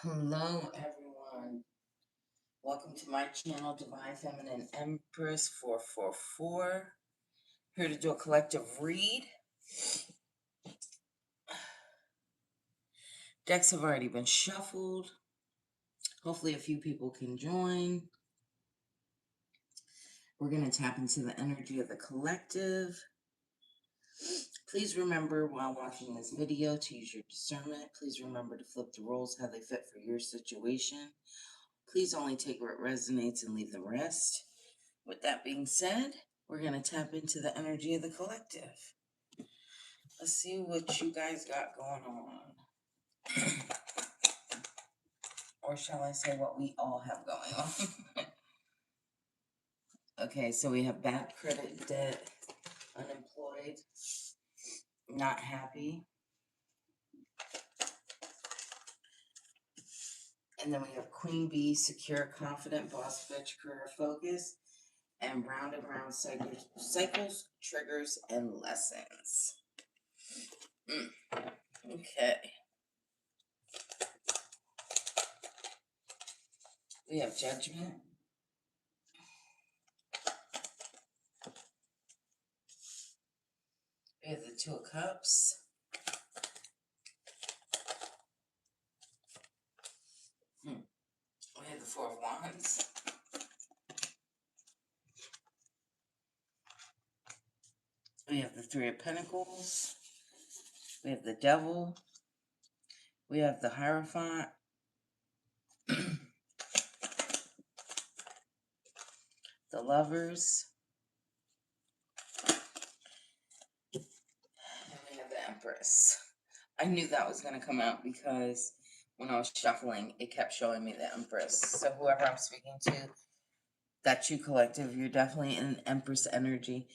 Hello, everyone. Welcome to my channel, Divine Feminine Empress 444. Here to do a collective read. Decks have already been shuffled. Hopefully, a few people can join. We're going to tap into the energy of the collective. Please remember while watching this video to use your discernment. Please remember to flip the roles how they fit for your situation. Please only take what resonates and leave the rest. With that being said, we're going to tap into the energy of the collective. Let's see what you guys got going on. Or shall I say what we all have going on? Okay, so we have bad credit, debt, unemployed, not happy. And then we have Queen Bee, secure, confident, boss bitch, career focus, and round and round cycles, triggers, and lessons. Okay. We have Judgment. We have the Two of Cups. We have the Four of Wands. We have the Three of Pentacles. We have the Devil. We have the Hierophant. The Lovers. And we have the Empress. I knew that was going to come out because when I was shuffling, it kept showing me the Empress. So whoever I'm speaking to, that's you collective. You're definitely in an Empress energy.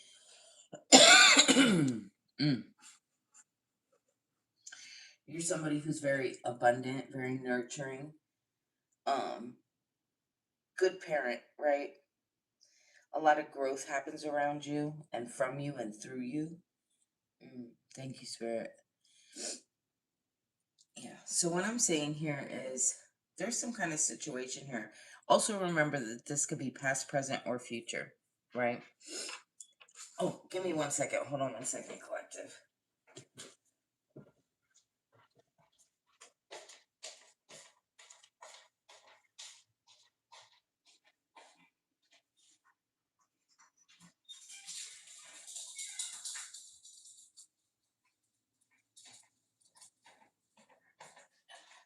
You're somebody who's very abundant, very nurturing. Good parent, right? A lot of growth happens around you and from you and through you. Thank you, Spirit. Yeah, so what I'm saying here is there's some kind of situation here. Also remember that this could be past, present, or future, right? Oh, give me 1 second. Hold on 1 second, collective.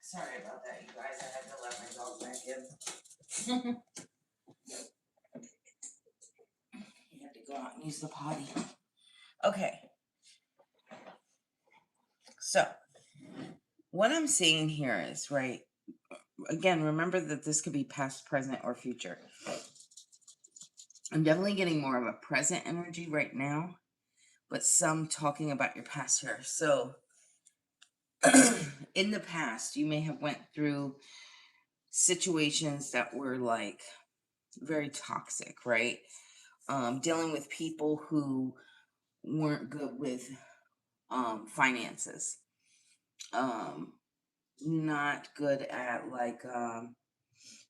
Sorry about that, you guys. I had to let my dog back in. He had to go out and use the potty. Okay. So, what I'm seeing here is, right, again, remember that this could be past, present, or future. I'm definitely getting more of a present energy right now, but some talking about your past here. So, in the past, you may have went through situations that were like very toxic, right? Dealing with people who weren't good with finances, not good at like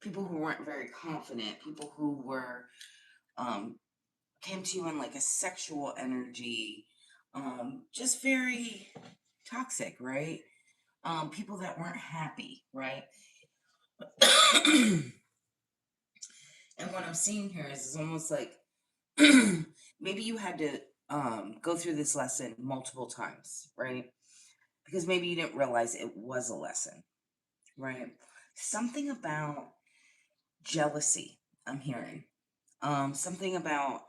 people who weren't very confident, people who were came to you in like a sexual energy, just very toxic, right? People that weren't happy, right? And what I'm seeing here is almost like maybe you had to go through this lesson multiple times, right? Because maybe you didn't realize it was a lesson, right? Something about jealousy, I'm hearing. Something about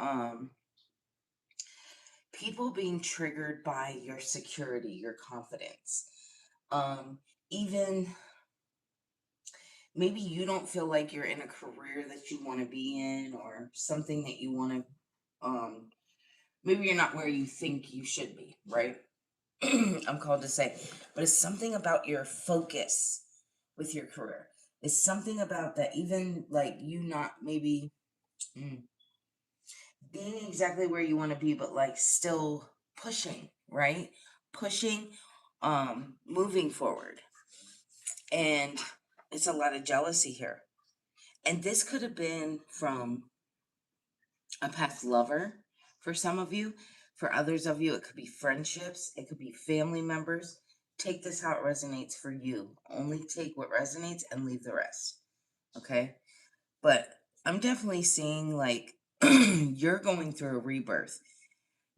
people being triggered by your security, your confidence. Even maybe you don't feel like you're in a career that you want to be in, or something that you want to, maybe you're not where you think you should be, right? I'm called to say, but it's something about your focus with your career. It's something about that, even like you not maybe being exactly where you want to be, but like still pushing, right? Pushing, moving forward. And It's a lot of jealousy here. And this could have been from a past lover for some of you. For others of you, it could be friendships, it could be family members. Take this how it resonates for you. Only take what resonates and leave the rest. Okay? But I'm definitely seeing like you're going through a rebirth.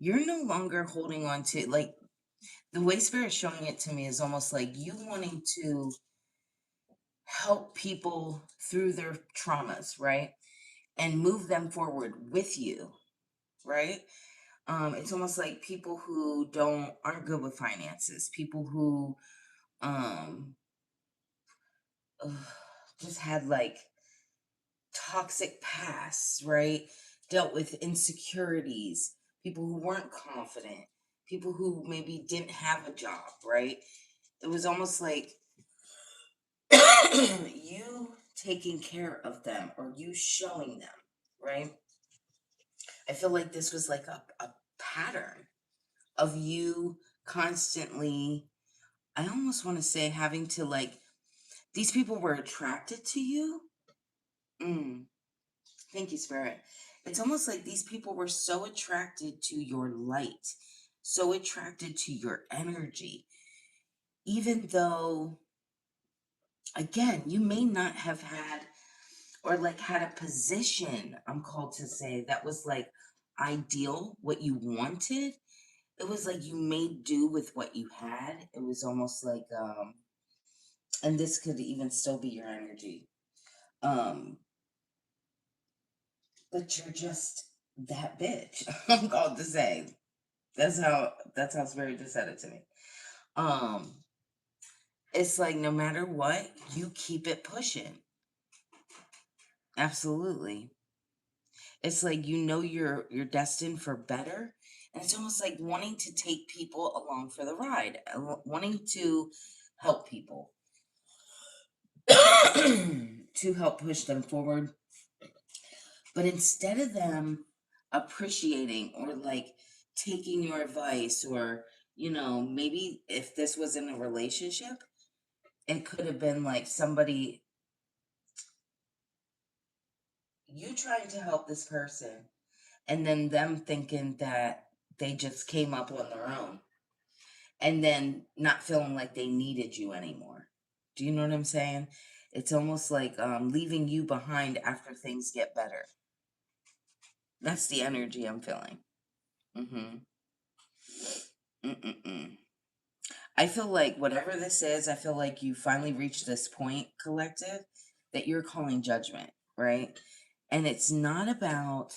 You're no longer holding on to, like, the way Spirit's showing it to me is almost like you wanting to help people through their traumas, right? And move them forward with you, right? It's almost like people who aren't good with finances, people who um ugh, just had like toxic pasts, right? Dealt with insecurities, people who weren't confident, people who maybe didn't have a job, right? It was almost like you taking care of them or you showing them, right? I feel like this was like a pattern of you constantly, I almost want to say, having to like, these people were attracted to you. Mm, thank you, Spirit. It's almost like these people were so attracted to your light, so attracted to your energy, even though, again, you may not have had or like had a position, I'm called to say, that was like ideal, what you wanted. It was like you made do with what you had. It was almost like and this could even still be your energy. Um, but you're just that bitch. I'm called to say. That's how Spirit just said it to me. Um, it's like no matter what, you keep it pushing. Absolutely. It's like you're destined for better. And it's almost like wanting to take people along for the ride, wanting to help people, to help push them forward. But instead of them appreciating or like taking your advice, or, maybe if this was in a relationship, it could have been like somebody, you trying to help this person, and then them thinking that they just came up on their own, and then not feeling like they needed you anymore. Do you know what I'm saying? It's almost like leaving you behind after things get better. That's the energy I'm feeling. Mm-hmm. Mm-mm-mm. I feel like whatever this is, I feel like you finally reached this point, collective, that you're calling judgment, right? And it's not about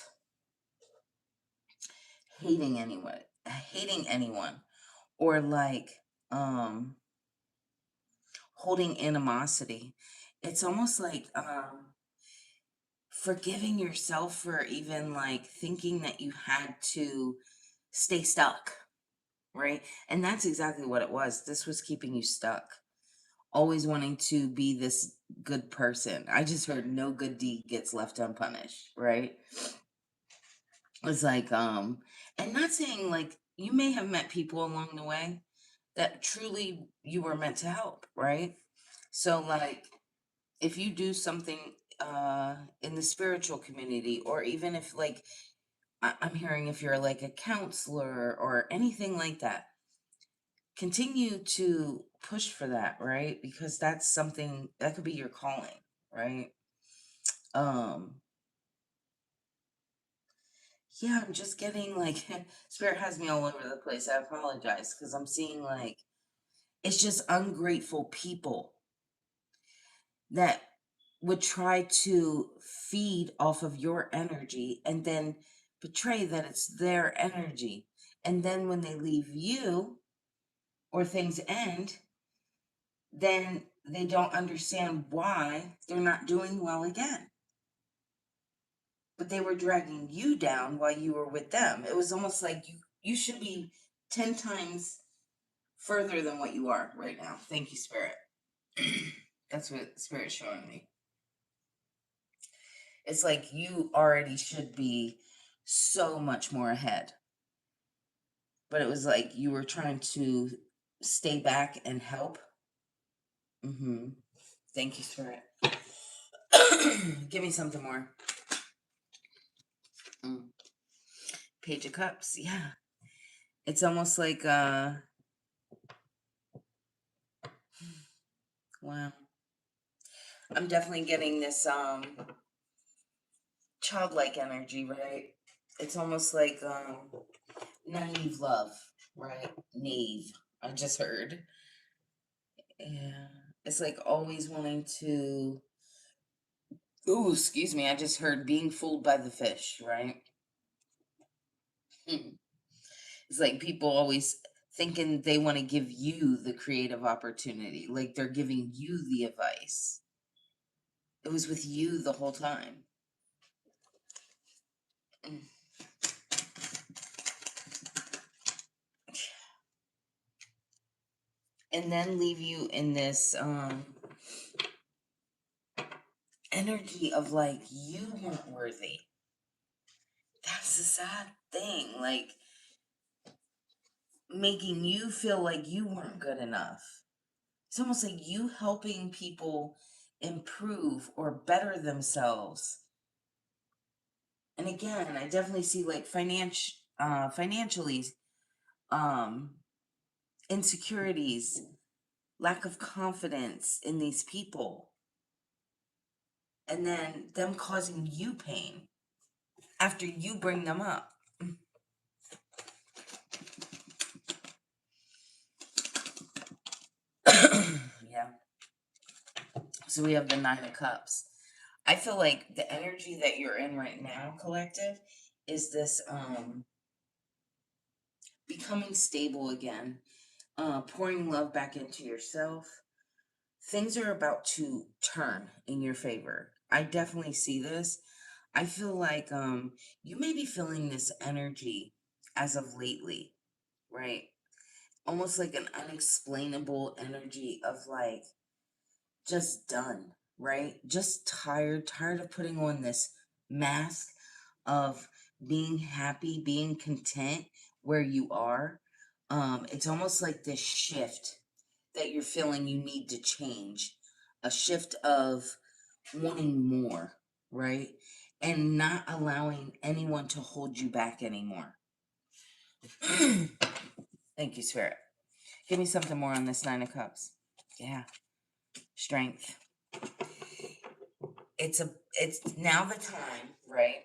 hating anyone, or like um holding animosity. It's almost like forgiving yourself for even like thinking that you had to stay stuck, right? And that's exactly what it was. This was keeping you stuck, always wanting to be this good person. I just heard no good deed gets left unpunished, right? It's like, and not saying like you may have met people along the way that truly you were meant to help, right? So like if you do something in the spiritual community, or even if like I'm hearing if you're like a counselor or anything like that, continue to push for that, right? Because that's something that could be your calling, right? Um, yeah, I'm just getting like Spirit has me all over the place. I apologize because I'm seeing like it's just ungrateful people that would try to feed off of your energy and then betray that it's their energy. And then when they leave you or things end, then they don't understand why they're not doing well again. But they were dragging you down while you were with them. It was almost like you should be 10 times further than what you are right now. Thank you, Spirit. That's what Spirit's showing me. It's like you already should be so much more ahead. But it was like you were trying to stay back and help. Mm-hmm. Thank you, Spirit. Give me something more. Page of Cups. Yeah. It's almost like, wow. I'm definitely getting this, childlike energy, right? It's almost like, naive love, right? Naive. I just heard. Yeah. It's like always wanting to. Ooh, excuse me. I just heard being fooled by the fish, right? It's like people always thinking they want to give you the creative opportunity, like they're giving you the advice. It was with you the whole time. And then leave you in this energy of like you weren't worthy. That's the sad thing. Like making you feel like you weren't good enough. It's almost like you helping people improve or better themselves. And again, I definitely see like financially, um, insecurities, lack of confidence in these people, and then them causing you pain after you bring them up. Yeah. So we have the Nine of Cups. I feel like the energy that you're in right now, collective, is this becoming stable again, pouring love back into yourself. Things are about to turn in your favor. I definitely see this. I feel like you may be feeling this energy as of lately, right? Almost like an unexplainable energy of like just done, right? Just tired of putting on this mask of being happy, being content where you are. It's almost like this shift that you're feeling you need to change, a shift of wanting more, right? And not allowing anyone to hold you back anymore. Thank you, Spirit. Give me something more on this Nine of Cups. Yeah. Strength. It's now the time, right?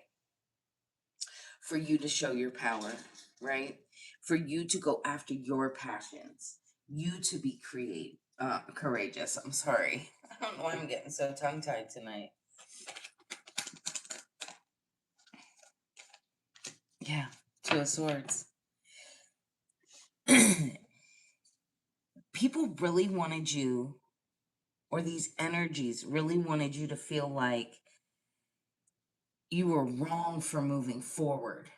For you to show your power, right? For you to go after your passions. You to be courageous. I'm sorry. I don't know why I'm getting so tongue-tied tonight. Yeah. Two of Swords. People really wanted you, or these energies really wanted you to feel like you were wrong for moving forward.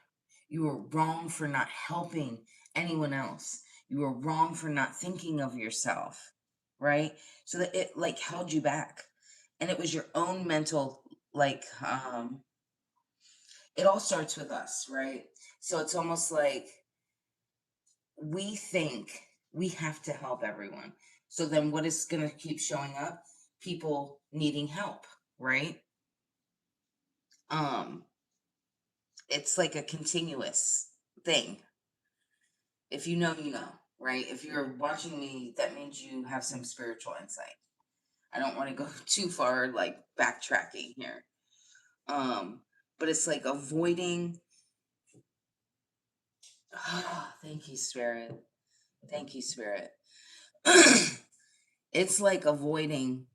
You were wrong for not helping anyone else. You were wrong for not thinking of yourself, right? So that it like held you back. And it was your own mental, like, it all starts with us, right? So it's almost like we think we have to help everyone. So then what is going to keep showing up? People needing help, right? Um, it's like a continuous thing. If you know, you know, right? If you're watching me, that means you have some spiritual insight. I don't want to go too far, like backtracking here. But it's like avoiding. Thank you, Spirit. Thank you, Spirit. It's like avoiding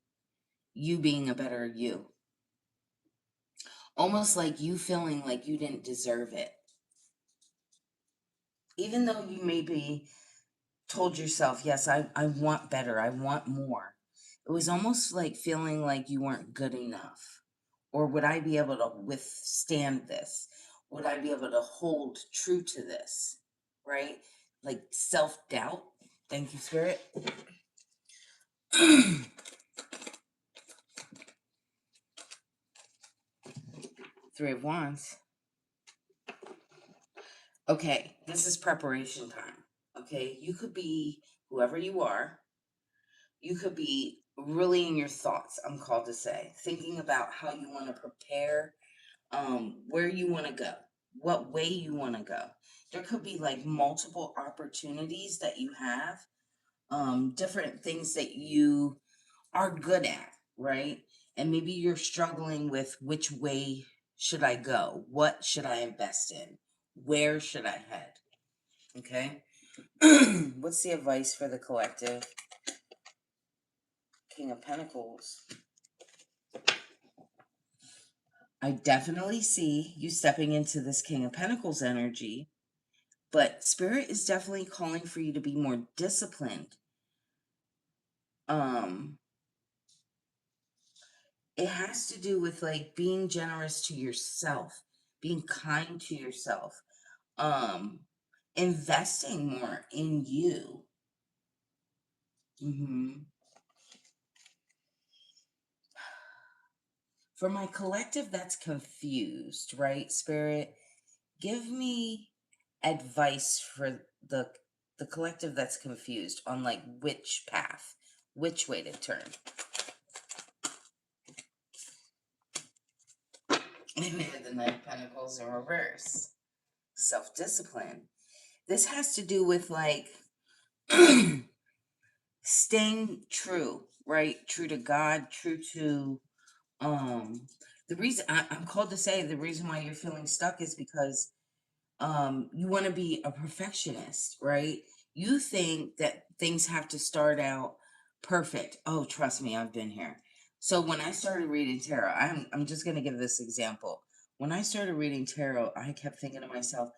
you being a better you. Almost like you feeling like you didn't deserve it. Even though you maybe told yourself, yes, I want better, I want more. It was almost like feeling like you weren't good enough. Or would I be able to withstand this? Would I be able to hold true to this? Right? Like self doubt. Thank you, Spirit. Three of Wands. Okay, this is preparation time. Okay, you could be whoever you are. You could be really in your thoughts, I'm called to say, thinking about how you want to prepare, where you want to go, what way you want to go. There could be like multiple opportunities that you have, different things that you are good at, right? And maybe you're struggling with which way should I go? What should I invest in? Where should I head? Okay. What's the advice for the collective? King of Pentacles. I definitely see you stepping into this King of Pentacles energy, but Spirit is definitely calling for you to be more disciplined. It has to do with like being generous to yourself, being kind to yourself, investing more in you. For my collective that's confused, right, Spirit, give me advice for the collective that's confused on like which path, which way to turn. And then the Knight of Pentacles in reverse. Self-discipline. This has to do with like staying true, right? True to God, true to the reason I'm called to say the reason why you're feeling stuck is because you want to be a perfectionist, right? You think that things have to start out perfect. Oh, trust me, I've been here. So when I started reading tarot, I'm just going to give this example. When I started reading tarot, I kept thinking to myself,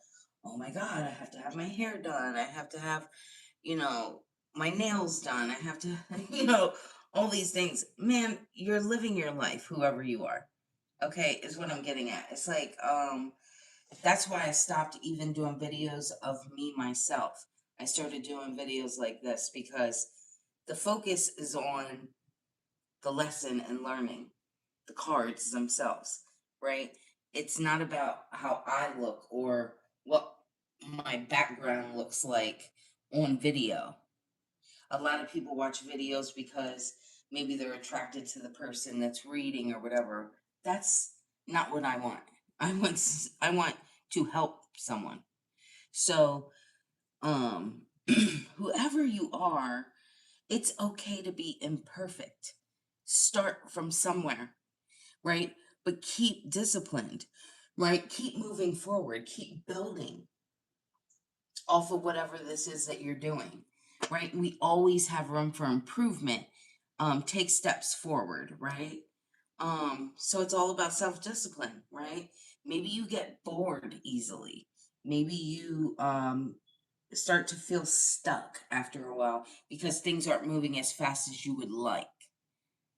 oh my God, I have to have my hair done. I have to have, you know, my nails done. I have to, all these things. Man, you're living your life, whoever you are. Okay, is what I'm getting at. It's like, that's why I stopped even doing videos of me myself. I started doing videos like this because the focus is on the lesson and learning, the cards themselves, right? It's not about how I look or what my background looks like on video. A lot of people watch videos because maybe they're attracted to the person that's reading or whatever. That's not what I want. I want to help someone. So, whoever you are, it's okay to be imperfect. Start from somewhere, right? But keep disciplined, right? Keep moving forward, keep building off of whatever this is that you're doing, right? We always have room for improvement. Take steps forward, right? So it's all about self-discipline, right? Maybe you get bored easily. Maybe you start to feel stuck after a while because things aren't moving as fast as you would like.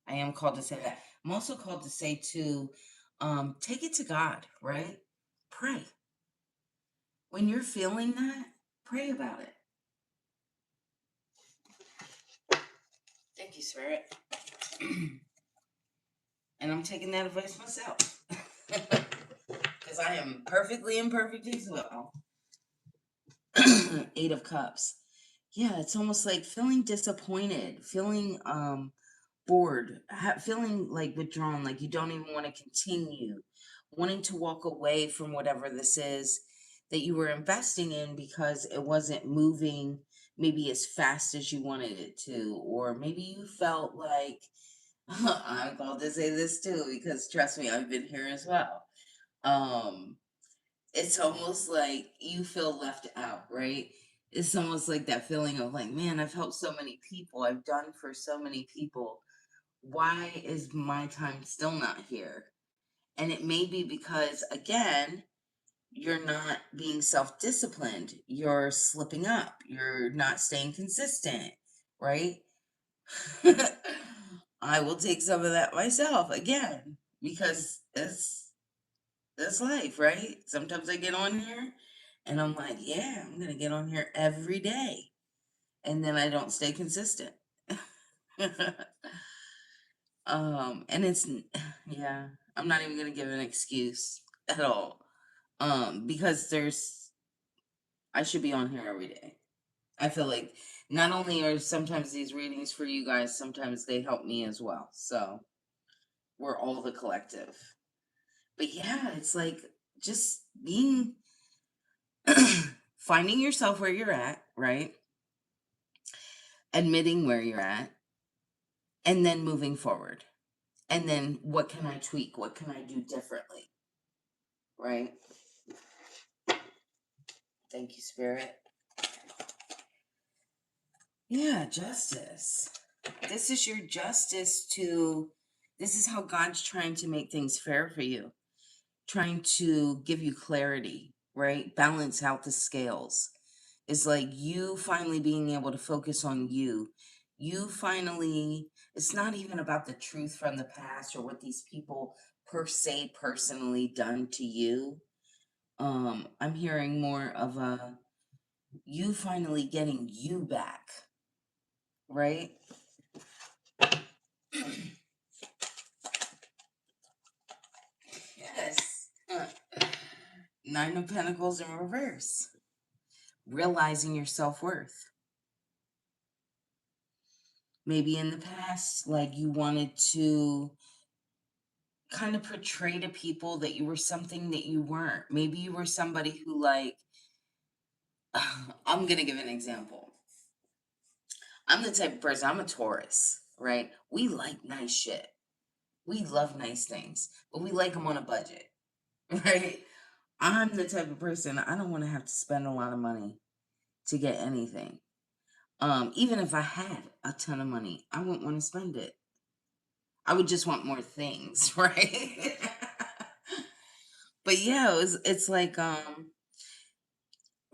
I am called to say that. I'm also called to say to take it to God, right? Pray. When you're feeling that, pray about it. Thank you, Spirit. And I'm taking that advice myself. Because I am perfectly imperfect as well. 8 of Cups. Yeah, it's almost like feeling disappointed, feeling bored, feeling like withdrawn, like you don't even want to continue, wanting to walk away from whatever this is that you were investing in because it wasn't moving maybe as fast as you wanted it to, or maybe you felt like, I'm called to say this too, because trust me, I've been here as well. It's almost like you feel left out, right? It's almost like that feeling of like, man, I've helped so many people, I've done for so many people. Why is my time still not here? And it may be because, again, you're not being self-disciplined. You're slipping up. You're not staying consistent, right? I will take some of that myself again because it's life, right? Sometimes I get on here and I'm like, yeah, I'm gonna get on here every day, and then I don't stay consistent. And it's yeah, I'm not even gonna give an excuse at all. Because I should be on here every day. I feel like not only are sometimes these readings for you guys, sometimes they help me as well. So we're all the collective. But yeah, it's like just being finding yourself where you're at, right? Admitting where you're at, and then moving forward. And then what can I tweak? What can I do differently? Right? Thank you, Spirit. Yeah, justice. This is your justice to, this is how God's trying to make things fair for you, trying to give you clarity, right? Balance out the scales. It's like you finally being able to focus on you. You finally, it's not even about the truth from the past or what these people per se personally done to you. I'm hearing more of a you finally getting you back, right? Yes. Nine of Pentacles in reverse. Realizing your self-worth. Maybe in the past, like you wanted to kind of portray to people that you were something that you weren't. Maybe you were somebody who, like, I'm going to give an example. I'm the type of person, I'm a Taurus, right? We like nice shit. We love nice things, but we like them on a budget, right? I'm the type of person, I don't want to have to spend a lot of money to get anything. Even if I had a ton of money, I wouldn't want to spend it. I would just want more things, right? But yeah, it's like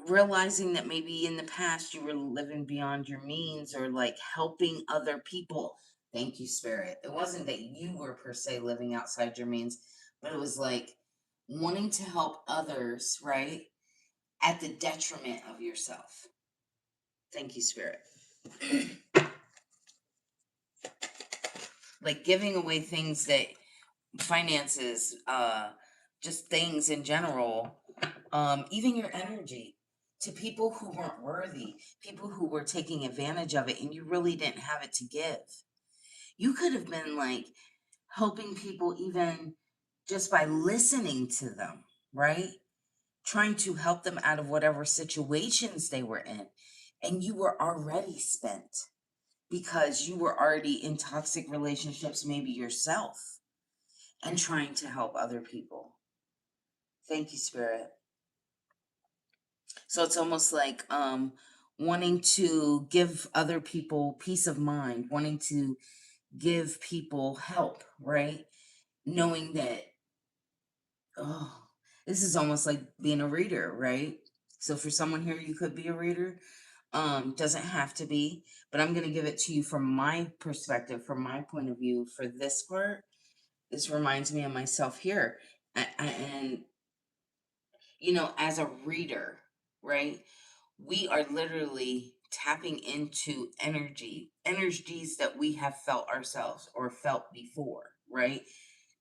realizing that maybe in the past you were living beyond your means or like helping other people. Thank you, Spirit. It wasn't that you were per se living outside your means, but it was like wanting to help others, right? At the detriment of yourself. Thank you, Spirit. Like giving away things that finances, just things in general, even your energy to people who weren't worthy, people who were taking advantage of it, and you really didn't have it to give. You could have been like helping people even just by listening to them, right? Trying to help them out of whatever situations they were in. And you were already spent because you were already in toxic relationships, maybe yourself, and trying to help other people. Thank you, Spirit. So it's almost like wanting to give other people peace of mind, wanting to give people help, right? Knowing that, oh, this is almost like being a reader, right? So for someone here, you could be a reader. Doesn't have to be, but I'm going to give it to you from my perspective, from my point of view for this part. This reminds me of myself here. And you know, as a reader, right? We are literally tapping into energies that we have felt ourselves or felt before, right?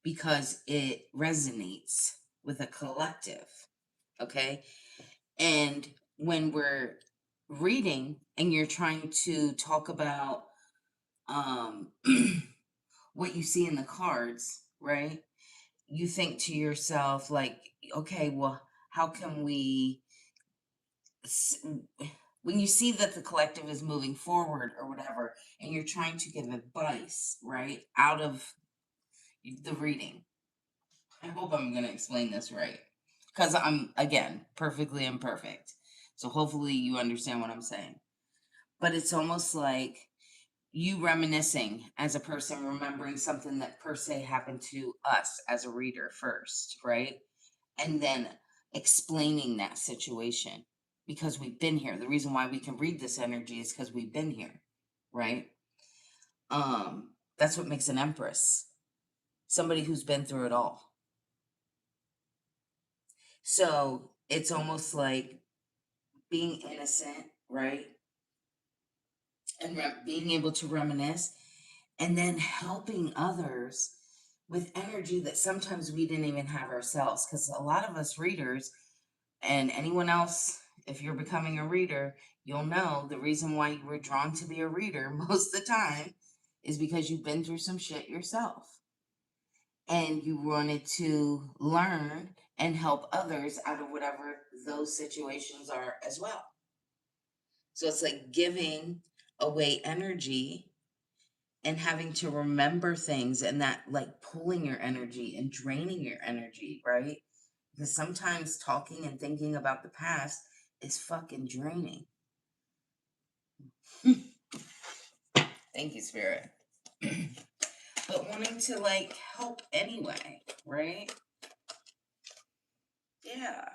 Because it resonates with a collective, okay? And when we're reading and you're trying to talk about um what you see in the cards, right? You think to yourself like, okay, well, how can we when you see that the collective is moving forward or whatever, and you're trying to give advice, right, out of the reading. I hope I'm going to explain this right because I'm, again, perfectly imperfect. So hopefully you understand what I'm saying. But it's almost like you reminiscing as a person, remembering something that per se happened to us as a reader first, right? And then explaining that situation because we've been here. The reason why we can read this energy is because we've been here, right? That's what makes an empress. Somebody who's been through it all. So it's almost like being innocent, right? And being able to reminisce and then helping others with energy that sometimes we didn't even have ourselves. Because a lot of us readers and anyone else if you're becoming a reader, you'll know the reason why you were drawn to be a reader most of the time is because you've been through some shit yourself. And you wanted to learn and help others out of whatever those situations are as well. So it's like giving away energy and having to remember things, and that like pulling your energy and draining your energy, right? Because sometimes talking and thinking about the past is fucking draining. Thank you, Spirit. But wanting to like help anyway, right? Yeah.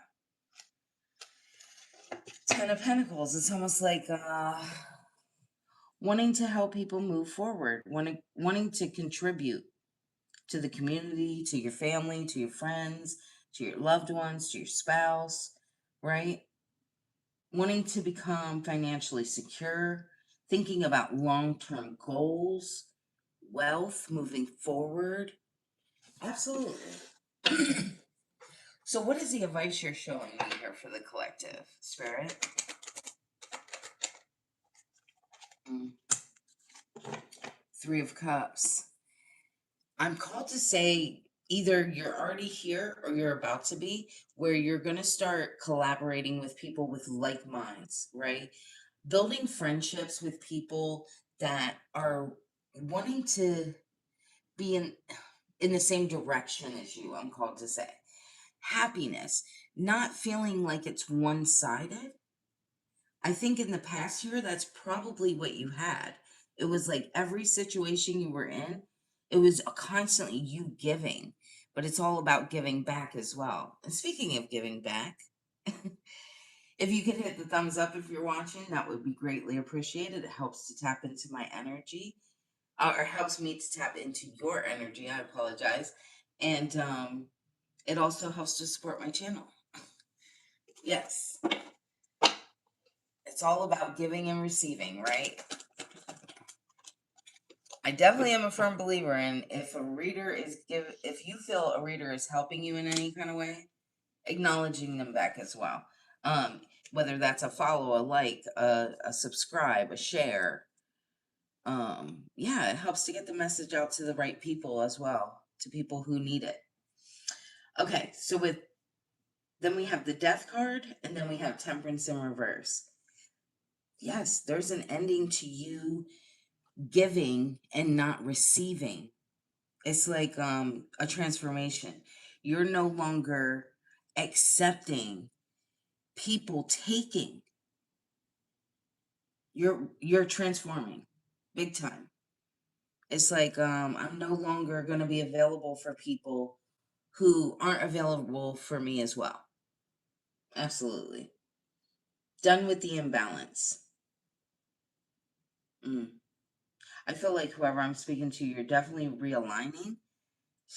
Ten of Pentacles. It's almost like wanting to help people move forward, wanting to contribute to the community, to your family, to your friends, to your loved ones, to your spouse, right? Wanting to become financially secure, thinking about long-term goals, wealth, moving forward. Absolutely. So what is the advice you're showing me here for the collective, Spirit? Three of Cups. I'm called to say either you're already here or you're about to be, where you're going to start collaborating with people with like minds, right? Building friendships with people that are wanting to be in the same direction as you, I'm called to say. Happiness, not feeling like it's one-sided. I think in the past year, that's probably what you had. It was like every situation you were in, it was constantly you giving, but it's all about giving back as well. And speaking of giving back, if you could hit the thumbs up if you're watching, that would be greatly appreciated. It helps to tap into my energy, or helps me to tap into your energy. I apologize. And it also helps to support my channel. Yes. It's all about giving and receiving, right? I definitely am a firm believer in if if you feel a reader is helping you in any kind of way, acknowledging them back as well. Whether that's a follow, a like, a subscribe, a share. Yeah, it helps to get the message out to the right people as well, to people who need it. Okay, so then we have the Death card, and then we have Temperance in reverse. Yes, there's an ending to you giving and not receiving. It's like a transformation. You're no longer accepting people taking. You're transforming big time. It's like I'm no longer going to be available for people who aren't available for me as well. Absolutely. Done with the imbalance. I feel like whoever I'm speaking to, you're definitely realigning,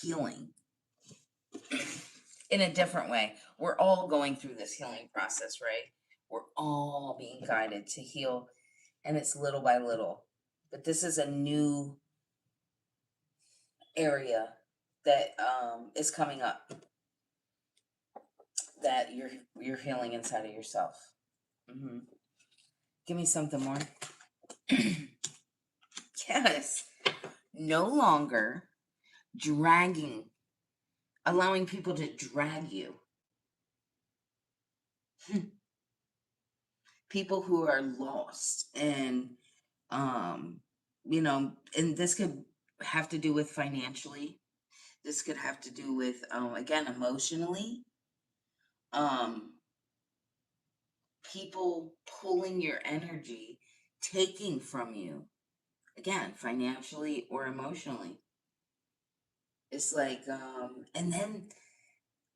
healing in a different way. We're all going through this healing process, right? We're all being guided to heal, and it's little by little. But this is a new area that is coming up, that you're healing inside of yourself. Give me something more. Yes. No longer dragging, allowing people to drag you. People who are lost, and and this could have to do with financially. This could have to do with again, emotionally. People pulling your energy, taking from you, again, financially or emotionally. It's like and then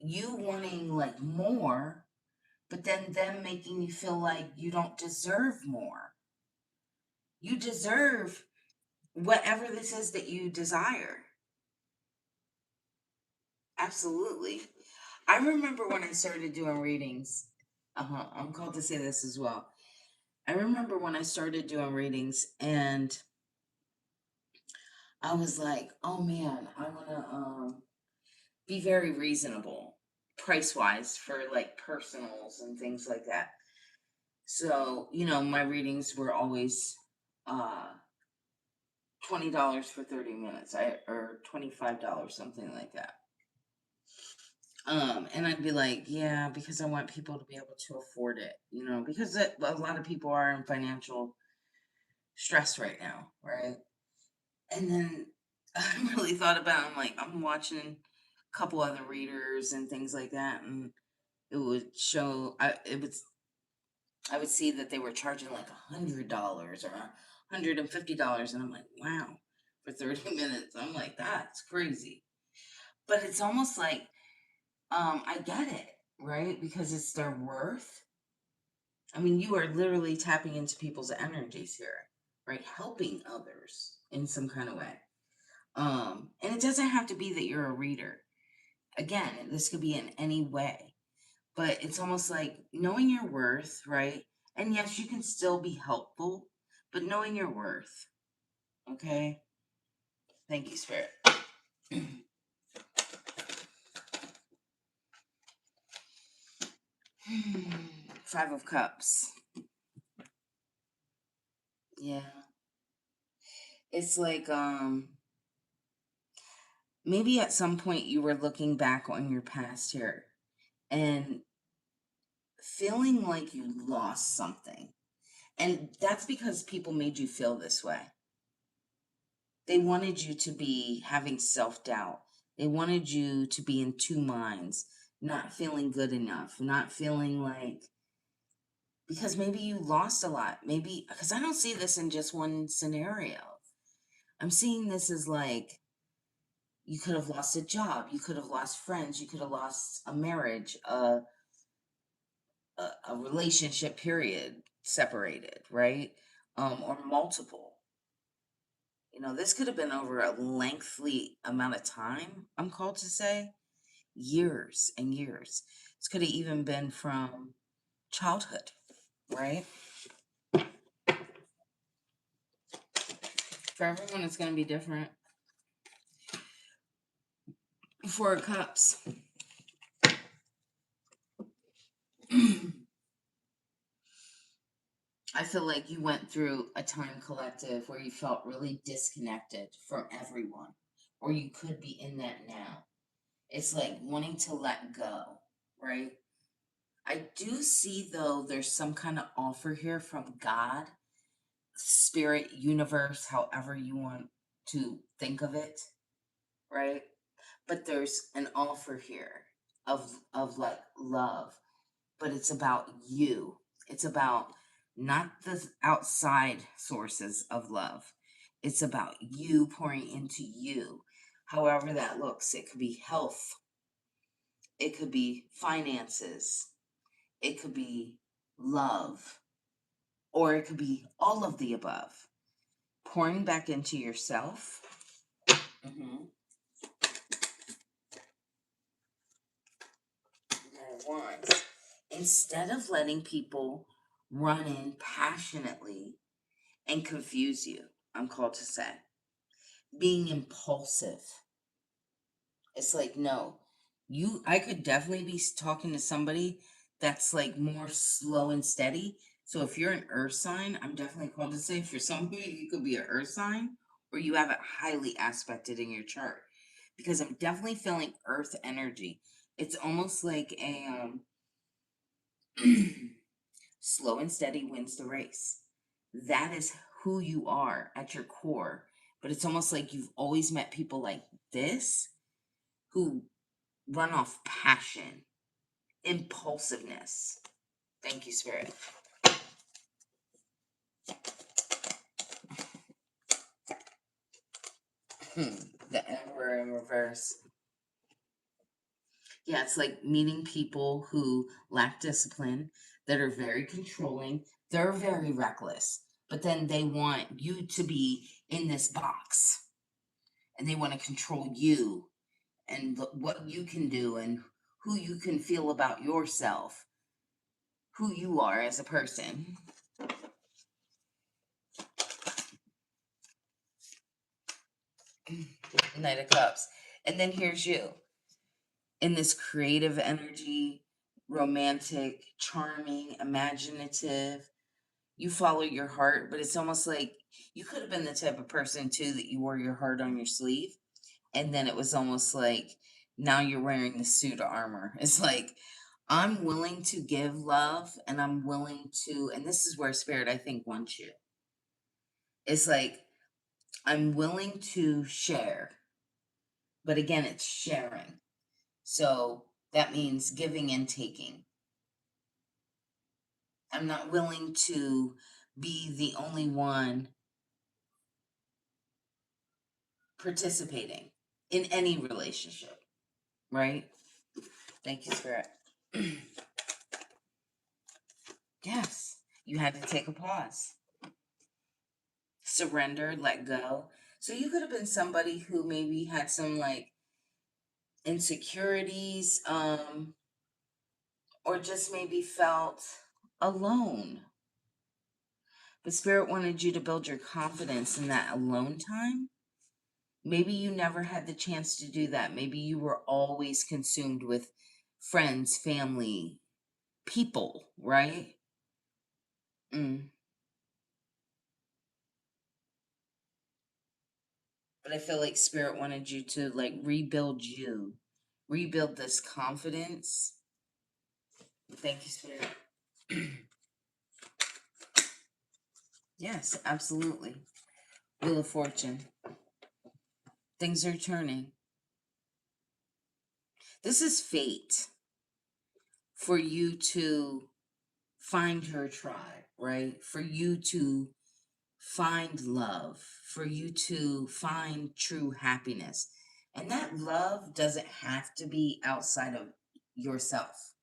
you wanting like more, but then them making you feel like you don't deserve more. You deserve whatever this is that you desire. Absolutely. I remember when I started doing readings. I'm called to say this as well. I remember when I started doing readings, and I was like, oh man, I want to be very reasonable price wise for like personals and things like that. So, you know, my readings were always $20 for 30 minutes, or $25, something like that. And I'd be like, yeah, because I want people to be able to afford it, you know, because a lot of people are in financial stress right now, right? And then I really thought about it. I'm like, I'm watching a couple other readers and things like that, and it would show I would see that they were charging like $100 or $150, and I'm like, wow, for 30 minutes. I'm like, that's crazy. But it's almost like, I get it, right? Because it's their worth. I mean, you are literally tapping into people's energies here, right? Helping others in some kind of way. And it doesn't have to be that you're a reader. Again, this could be in any way, but it's almost like knowing your worth, right? And yes, you can still be helpful, but knowing your worth. Okay. Thank you, Spirit. Five of Cups. Yeah. It's like, maybe at some point you were looking back on your past here and feeling like you lost something. And that's because people made you feel this way. They wanted you to be having self-doubt. They wanted you to be in two minds, not feeling good enough, not feeling like, because maybe you lost a lot. Maybe, because I don't see this in just one scenario. I'm seeing this as like, you could have lost a job, you could have lost friends, you could have lost a marriage, a relationship period separated, right? Or multiple. You know, this could have been over a lengthy amount of time, I'm called to say. Years and years. This could have even been from childhood, right? For everyone, it's going to be different. Four of Cups. I feel like you went through a time collective where you felt really disconnected from everyone, or you could be in that now. It's like wanting to let go, right? I do see, though, there's some kind of offer here from God, spirit, universe, however you want to think of it, right? But there's an offer here of like love, but it's about you. It's about not the outside sources of love. It's about you pouring into you. However that looks, it could be health, it could be finances, it could be love, or it could be all of the above. Pouring back into yourself. Mm-hmm. Wands. Instead of letting people run in passionately and confuse you, I'm called to say, being impulsive. It's like, no, I could definitely be talking to somebody that's like more slow and steady. So if you're an earth sign, I'm definitely called to say, for somebody, you could be an earth sign, or you have it highly aspected in your chart, because I'm definitely feeling earth energy. It's almost like a, slow and steady wins the race. That is who you are at your core. But it's almost like you've always met people like this who run off passion, impulsiveness. Thank you, Spirit. The Emperor in reverse. Yeah, it's like meeting people who lack discipline, that are very controlling. They're very reckless, but then they want you to be in this box, and they want to control you and what you can do and who you can feel about yourself, who you are as a person. Knight of Cups. And then here's you in this creative energy, romantic, charming, imaginative. You follow your heart, but it's almost like you could have been the type of person too that you wore your heart on your sleeve. And then it was almost like now you're wearing the suit of armor. It's like, I'm willing to give love and I'm willing to, and this is where spirit, I think, wants you. It's like, I'm willing to share, but again, it's sharing. So that means giving and taking. I'm not willing to be the only one participating in any relationship, right? Thank you, Spirit. Yes, you had to take a pause, surrender, let go. So you could have been somebody who maybe had some like insecurities, or just maybe felt alone. But Spirit wanted you to build your confidence in that alone time. Maybe you never had the chance to do that. Maybe you were always consumed with friends, family, people, right? Mm. But I feel like Spirit wanted you to like rebuild you, rebuild this confidence. Thank you, Spirit. Yes, absolutely. Wheel of Fortune. Things are turning. This is fate for you to find your tribe, right? For you to find love, for you to find true happiness. And that love doesn't have to be outside of yourself.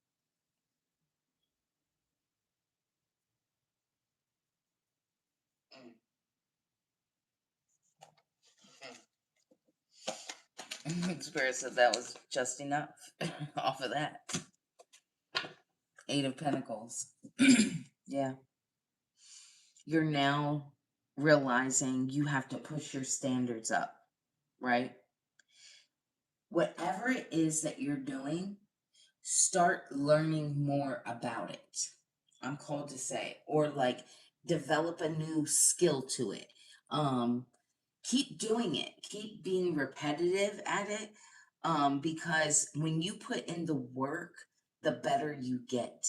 Spirit said that was just enough off of that. Eight of Pentacles. Yeah. You're now realizing you have to push your standards up, right? Whatever it is that you're doing, start learning more about it. I'm called to say, or like develop a new skill to it. Keep doing it. Keep being repetitive at it. Because when you put in the work, the better you get.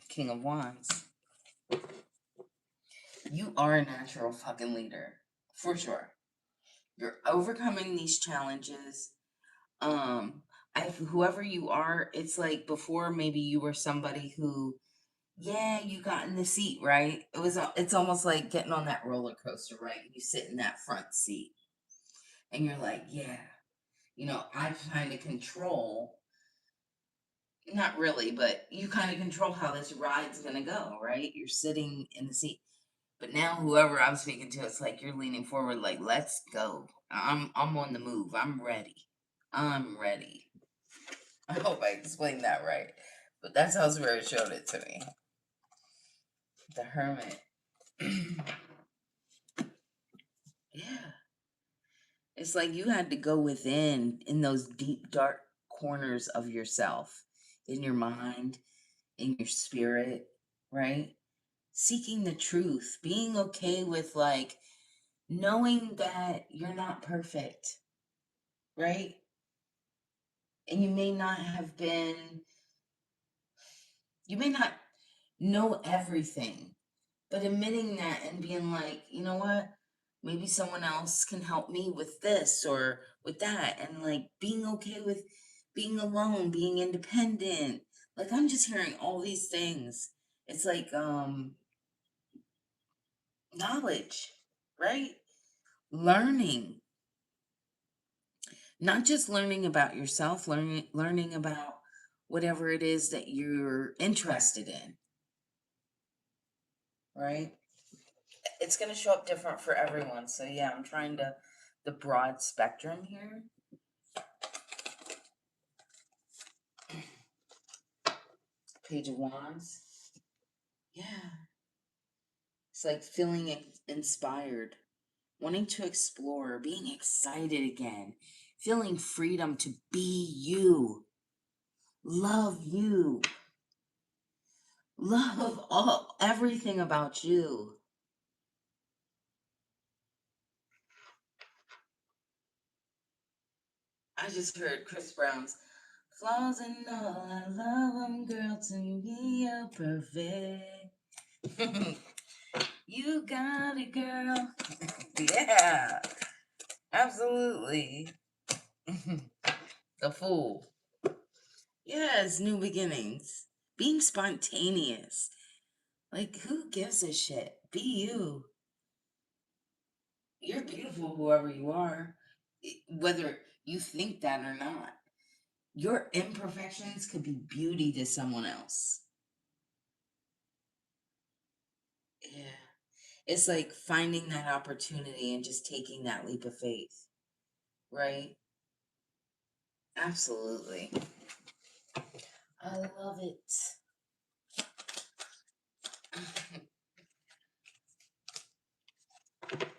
King of Wands. You are a natural fucking leader. For sure. You're overcoming these challenges. Whoever you are, it's like before maybe you were somebody who, yeah, you got in the seat, right? It's almost like getting on that roller coaster, right? You sit in that front seat and you're like, yeah, I kind of control, not really, but you kind of control how this ride's gonna go, right? You're sitting in the seat. But now whoever I'm speaking to, it's like you're leaning forward, like, let's go. I'm on the move. I'm ready. I'm ready. I hope I explained that right. But that's how Spirit showed it to me. The Hermit. Yeah. It's like you had to go within in those deep, dark corners of yourself, in your mind, in your spirit, right? Seeking the truth, being okay with like knowing that you're not perfect, right? And you may not know everything, but admitting that and being like, you know what? Maybe someone else can help me with this or with that. And like being okay with being alone, being independent. Like I'm just hearing all these things. It's like knowledge, right? Learning. Not just learning about yourself, learning about whatever it is that you're interested in, right? It's going to show up different for everyone. So yeah, I'm trying to the broad spectrum here. Page of Wands. Yeah. It's like feeling inspired, wanting to explore, being excited again, feeling freedom to be you, love you, love everything about you. I just heard Chris Brown's flaws and all, I love 'em, girl, to me you're perfect. You got it, girl. Yeah, absolutely. The Fool. Yes, new beginnings. Being spontaneous. Like, who gives a shit? Be you. You're beautiful, whoever you are, whether you think that or not. Your imperfections could be beauty to someone else. Yeah. It's like finding that opportunity and just taking that leap of faith, right? Absolutely. I love it.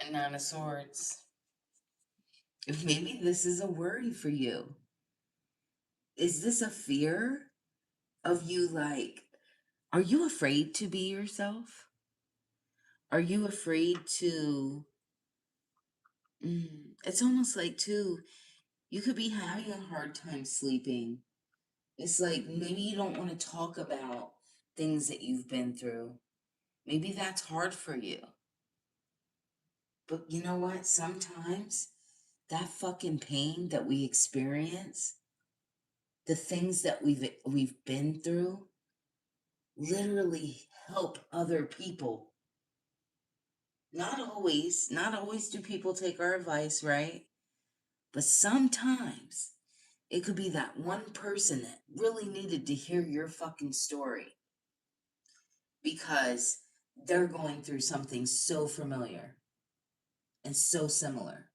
A Nine of Swords. Maybe this is a worry for you. Is this a fear of you? Like, are you afraid to be yourself? Are you afraid to? It's almost like, too, you could be having a hard time sleeping. It's like maybe you don't want to talk about things that you've been through. Maybe that's hard for you. But you know what? Sometimes that fucking pain that we experience, the things that we've been through, literally help other people. Not always do people take our advice, right? But sometimes it could be that one person that really needed to hear your fucking story because they're going through something so familiar and so similar.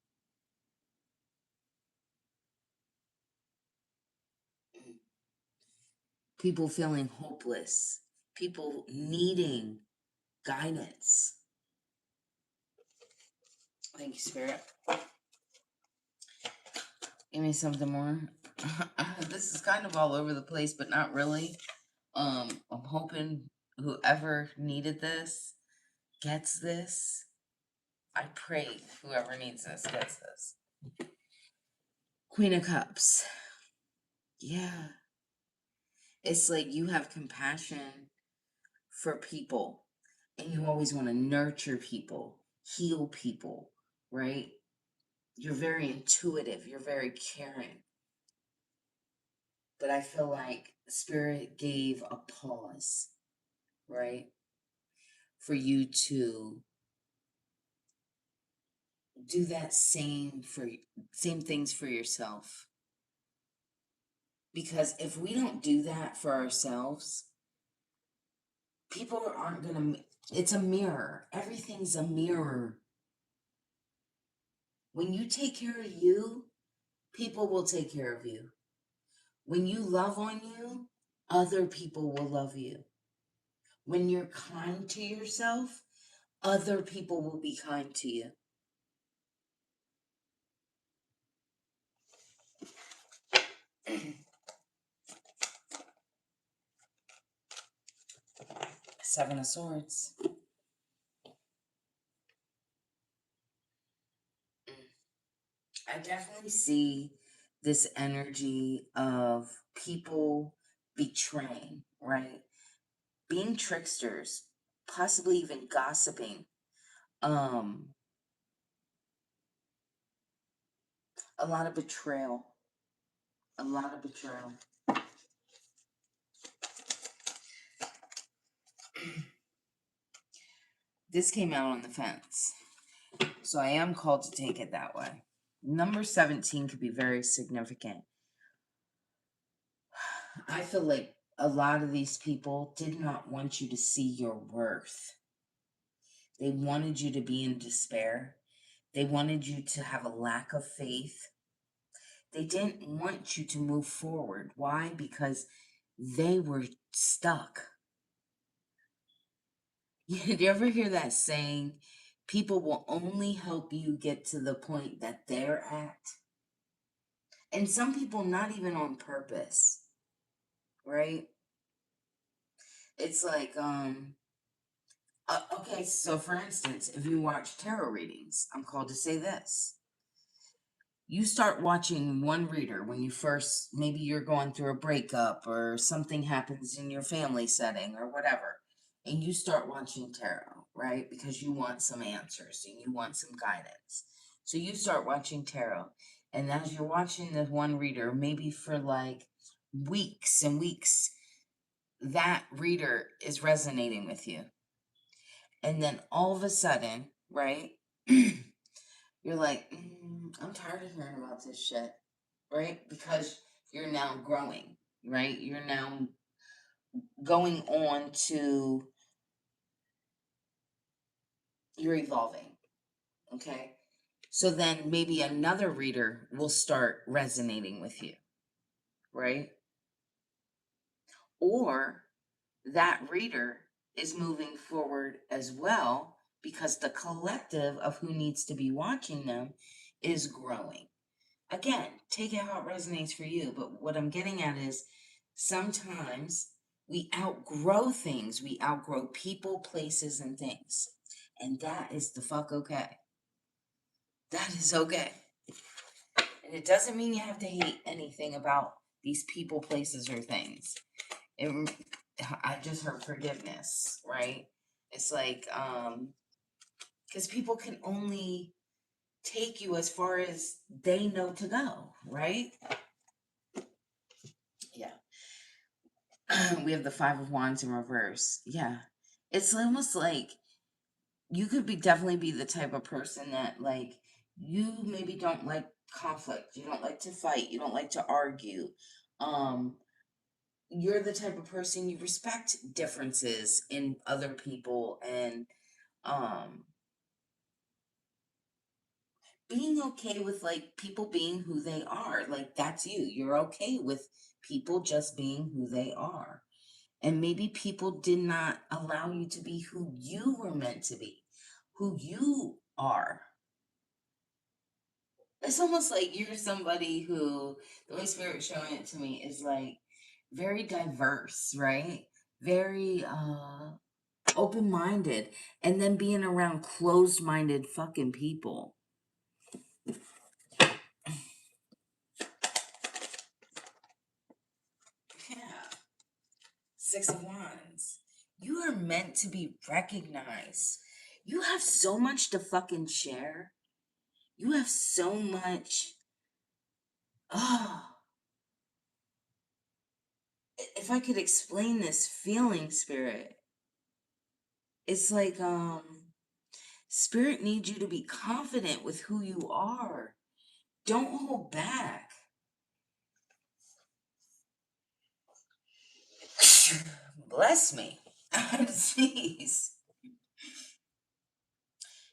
People feeling hopeless, people needing guidance. Thank you, Spirit. Give me something more. This is kind of all over the place, but not really. I'm hoping whoever needed this gets this. I pray whoever needs this gets this. Queen of Cups. Yeah. It's like you have compassion for people and you always want to nurture people, heal people, right? You're very intuitive, you're very caring. But I feel like Spirit gave a pause, right? For you to do that same things for yourself. Because if we don't do that for ourselves, people aren't going to, it's a mirror. Everything's a mirror. When you take care of you, people will take care of you. When you love on you, other people will love you. When you're kind to yourself, other people will be kind to you. Seven of Swords. I definitely see this energy of people betraying, right? Being tricksters, possibly even gossiping. Um, a lot of betrayal. A lot of betrayal. This came out on the fence. So I am called to take it that way. Number 17 could be very significant. I feel like a lot of these people did not want you to see your worth. They wanted you to be in despair. They wanted you to have a lack of faith. They didn't want you to move forward. Why? Because they were stuck. You ever hear that saying, People will only help you get to the point that they're at. And some people not even on purpose, right? It's like, okay, so for instance, if you watch tarot readings, I'm called to say this. You start watching one reader when you first, maybe you're going through a breakup or something happens in your family setting or whatever, and you start watching tarot, right? Because you want some answers and you want some guidance. So you start watching tarot, and as you're watching the one reader, maybe for like weeks and weeks, that reader is resonating with you. And then all of a sudden, right? You're like, I'm tired of hearing about this shit, right? Because you're now growing, right? You're now going on to, you're evolving, okay? So then maybe another reader will start resonating with you, right? Or that reader is moving forward as well because the collective of who needs to be watching them is growing. Again, take it how it resonates for you. But what I'm getting at is sometimes we outgrow things. We outgrow people, places, and things. And that is the fuck okay. That is okay. And it doesn't mean you have to hate anything about these people, places, or things. I just heard forgiveness, right? It's like, because people can only take you as far as they know to go, right? Yeah. We have the Five of Wands in reverse. Yeah. It's almost like you could definitely be the type of person that, like, you maybe don't like conflict. You don't like to fight. You don't like to argue. Um, you're the type of person you respect differences in other people and um being okay with like people being who they are. Like that's you. You're okay with people just being who they are. And maybe people did not allow you to be who you were meant to be, who you are. It's almost like you're somebody who the Holy Spirit showing it to me is like very diverse, right? Very open-minded, and then being around closed-minded fucking people. Yeah. Six of Wands. You are meant to be recognized. You have so much to fucking share. You have so much. Oh, if I could explain this feeling, Spirit, it's like, Spirit needs you to be confident with who you are. Don't hold back. Bless me. Jeez.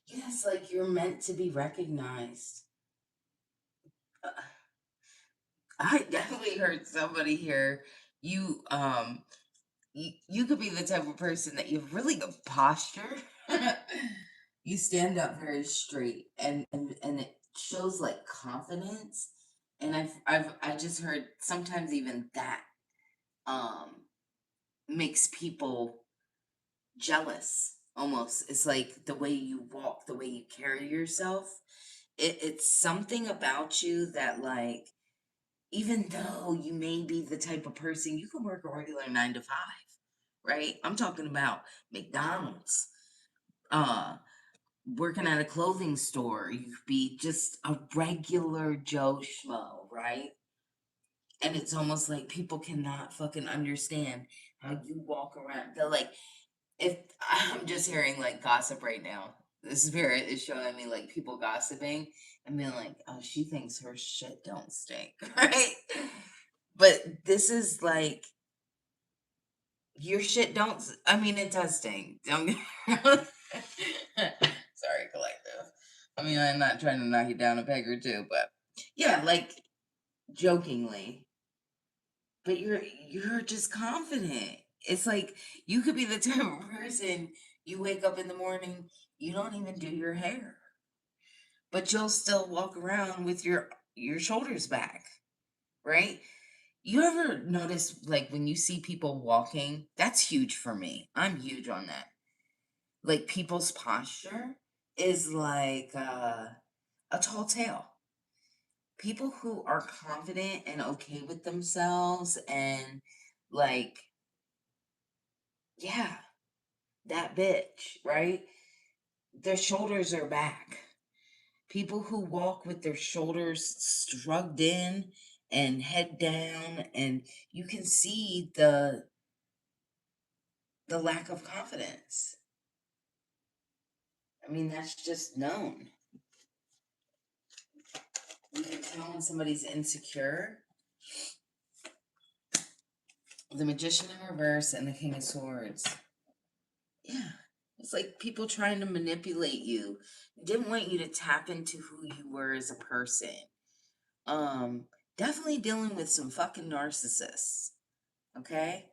Yes, like you're meant to be recognized. I definitely heard somebody here. You you could be the type of person that you have really good posture. You stand up very straight and it shows like confidence. And I just heard sometimes even that um makes people jealous almost. It's like the way you walk, the way you carry yourself. It's something about you that like even though you may be the type of person you can work a regular 9 to 5, right? I'm talking about McDonald's, uh, working at a clothing store. You could be just a regular Joe Schmo, right? And it's almost like people cannot fucking understand how you walk around. They're like, if I'm just hearing like gossip right now, the spirit is showing me like people gossiping and being like, oh, she thinks her shit don't stink, right? But this is like your shit don't. I mean, it does stink. Don't sorry, collective. I mean, I'm not trying to knock you down a peg or two, but yeah, like jokingly. But you're just confident. It's like you could be the type of person You wake up in the morning, you don't even do your hair, but you'll still walk around with your shoulders back, right? You ever notice, like, when you see people walking? That's huge for me. I'm huge on that. Like, people's posture is like a tall tale. People who are confident and okay with themselves and, like, yeah, that bitch, right? Their shoulders are back. People who walk with their shoulders shrugged in and head down, and you can see the lack of confidence. I mean, that's just known. You can tell when somebody's insecure. The Magician in reverse and the King of Swords. Yeah. It's like people trying to manipulate you. Didn't want you to tap into who you were as a person. Um, Definitely dealing with some fucking narcissists. Okay?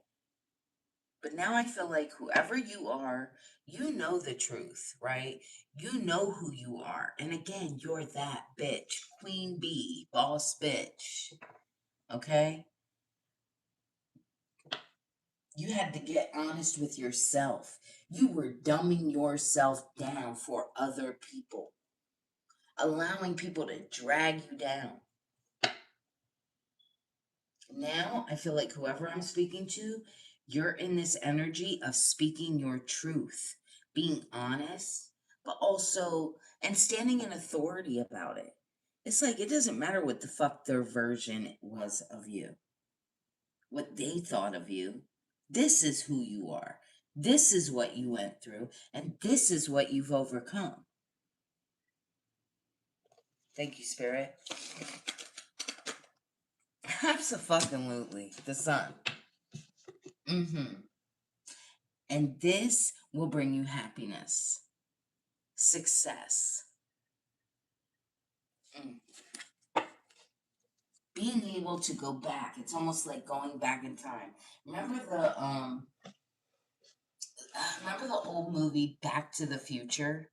But now I feel like whoever you are, you know the truth, right? You know who you are. And again, you're that bitch. Queen bee, boss bitch. Okay? You had to get honest with yourself. You were dumbing yourself down for other people, allowing people to drag you down. Now I feel like whoever I'm speaking to, you're in this energy of speaking your truth, being honest, but also, and standing in authority about it. It's like it doesn't matter what the fuck their version was of you, what they thought of you. This is who you are. This is what you went through, and this is what you've overcome. Thank you, Spirit. Absolutely. The sun. Mm-hmm. And this will bring you happiness, success. Mm. Being able to go back. It's almost like going back in time. Remember the old movie Back to the Future?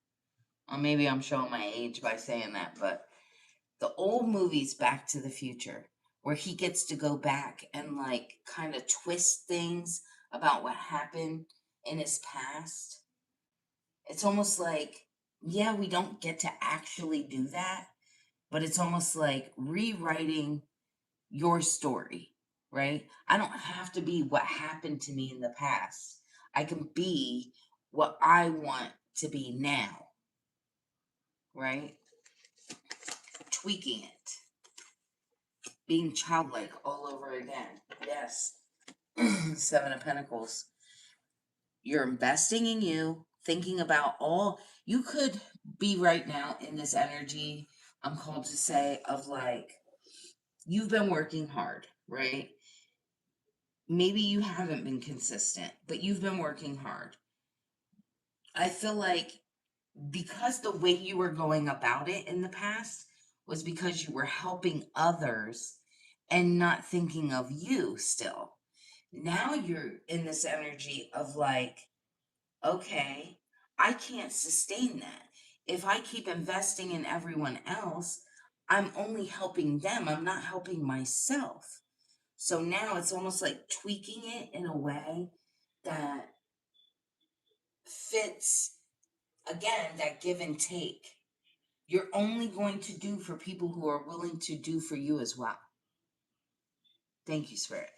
Or maybe I'm showing my age by saying that, but the old movies Back to the Future, where he gets to go back and like kind of twist things about what happened in his past. It's almost like, yeah, we don't get to actually do that, but it's almost like rewriting your story, right? I don't have to be what happened to me in the past. I can be what I want to be now, right? Tweaking it, being childlike all over again. Yes. Seven of Pentacles. You're investing in you, thinking about all you could be right now in this energy. I'm called to say, of like, you've been working hard, right? Maybe you haven't been consistent, but you've been working hard. I feel like because the way you were going about it in the past was because you were helping others and not thinking of you still. Now you're in this energy of like, okay, I can't sustain that. If I keep investing in everyone else, I'm only helping them. I'm not helping myself. So now it's almost like tweaking it in a way that fits, again, that give and take. You're only going to do for people who are willing to do for you as well. Thank you, Spirit.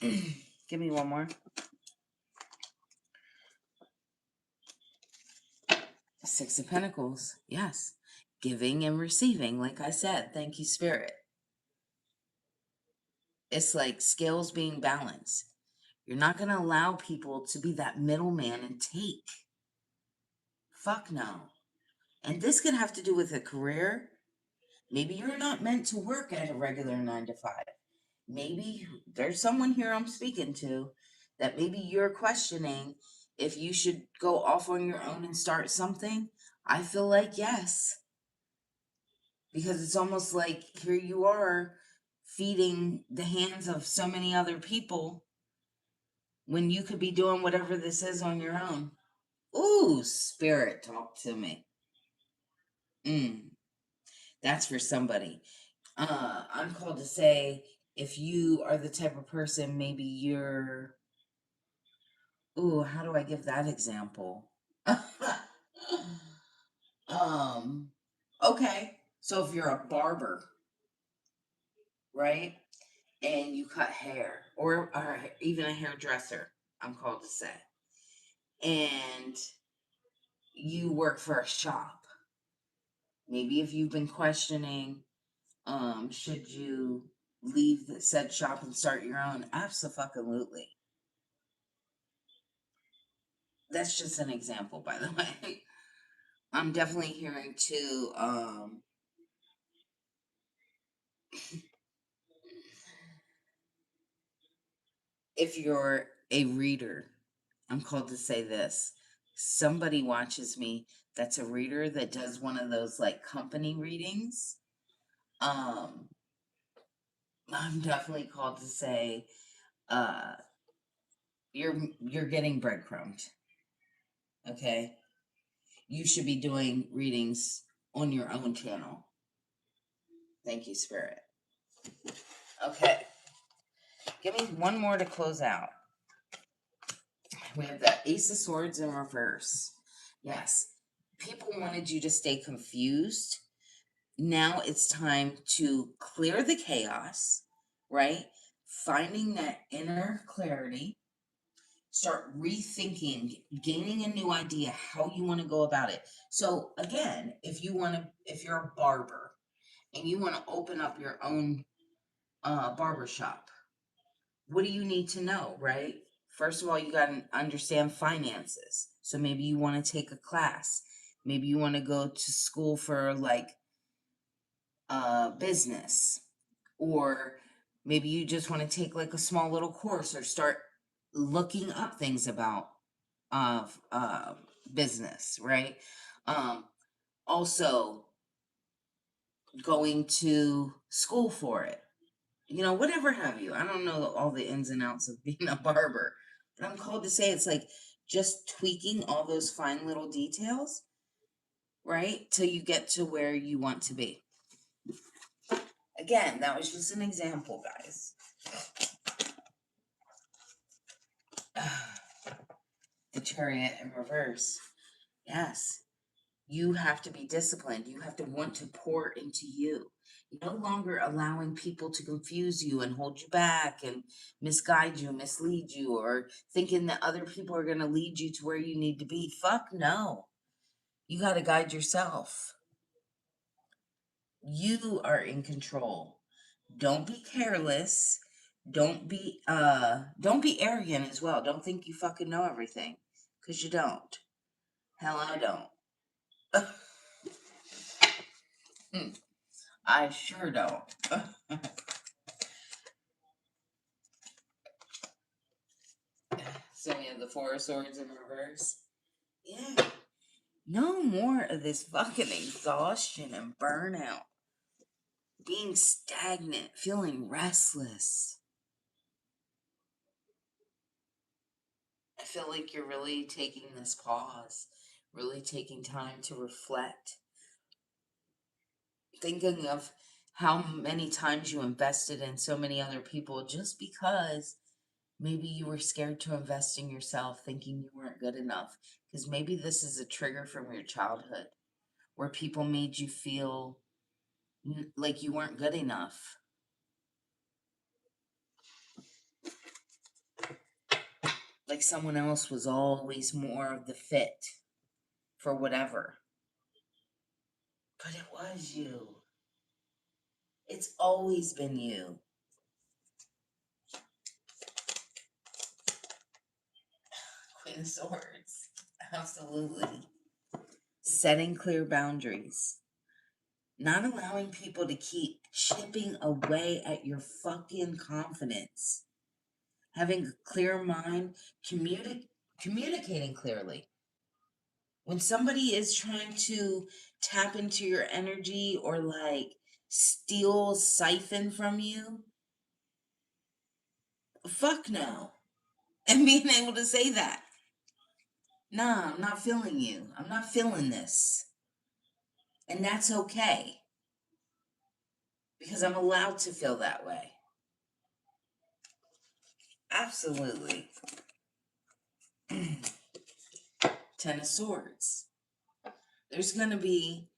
Give me one more. Six of Pentacles. Yes. Giving and receiving, like I said. Thank you, Spirit. It's like scales being balanced. You're not going to allow people to be that middleman and take. Fuck no. And this could have to do with a career. Maybe you're not meant to work at a regular 9 to 5. Maybe there's someone here I'm speaking to that maybe you're questioning if you should go off on your own and start something. I feel like yes. Because it's almost like here you are feeding the hands of so many other people when you could be doing whatever this is on your own. Ooh, spirit, talk to me. That's for somebody. I'm called to say, if you are the type of person, maybe you're, ooh, how do I give that example? um, okay. So if you're a barber, right? And you cut hair, or even a hairdresser, I'm called to say, and you work for a shop. Maybe if you've been questioning, should you leave the said shop and start your own? Absolutely. That's just an example, by the way. I'm definitely hearing too, if you're a reader, I'm called to say this. Somebody watches me that's a reader that does one of those like company readings. Um, I'm definitely called to say, uh, you're getting breadcrumbed. Okay. You should be doing readings on your own channel. Thank you, Spirit. Okay. Give me one more to close out. We have the Ace of Swords in reverse. Yes. People wanted you to stay confused. Now it's time to clear the chaos, right? Finding that inner clarity. Start rethinking, gaining a new idea how you want to go about it. So again, if you're a barber and you want to open up your own barber shop, what do you need to know, right? First of all, you got to understand finances. So maybe you want to take a class. Maybe you want to go to school for like business, or maybe you just want to take like a small little course or start looking up things about of business, right? Um, Also, going to school for it, whatever have you. I don't know all the ins and outs of being a barber, but I'm called to say it's like just tweaking all those fine little details, right? Till you get to where you want to be. Again, that was just an example, guys. The Chariot in reverse. Yes. You have to be disciplined. You have to want to pour into you. No longer allowing people to confuse you and hold you back and misguide you, mislead you, or thinking that other people are going to lead you to where you need to be. Fuck no. You got to guide yourself. You are in control. Don't be careless. Don't be arrogant as well. Don't think you fucking know everything, cuz you don't. Hell, I don't. I sure don't. So we have the Four of Swords in reverse. Yeah. No more of this fucking exhaustion and burnout. Being stagnant, feeling restless. I feel like you're really taking this pause, really taking time to reflect. Thinking of how many times you invested in so many other people just because maybe you were scared to invest in yourself, thinking you weren't good enough. Because maybe this is a trigger from your childhood where people made you feel like you weren't good enough. Like someone else was always more of the fit for whatever. But it was you. It's always been you. Queen of Swords. Absolutely. Setting clear boundaries. Not allowing people to keep chipping away at your fucking confidence. Having a clear mind, communicating clearly. When somebody is trying to tap into your energy or like steal, siphon from you, fuck no. And being able to say that. Nah, I'm not feeling you. I'm not feeling this. And that's okay. Because I'm allowed to feel that way. Absolutely. Ten of Swords. There's going to be,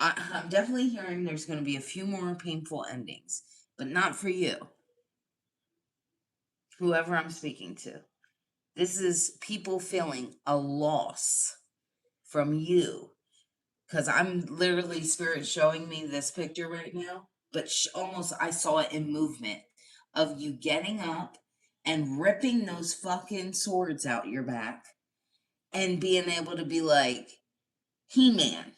I'm definitely hearing there's going to be a few more painful endings, but not for you. Whoever I'm speaking to. This is people feeling a loss from you. Because I'm literally, Spirit showing me this picture right now, but almost I saw it in movement of you getting up and ripping those fucking swords out your back and being able to be like, He-Man.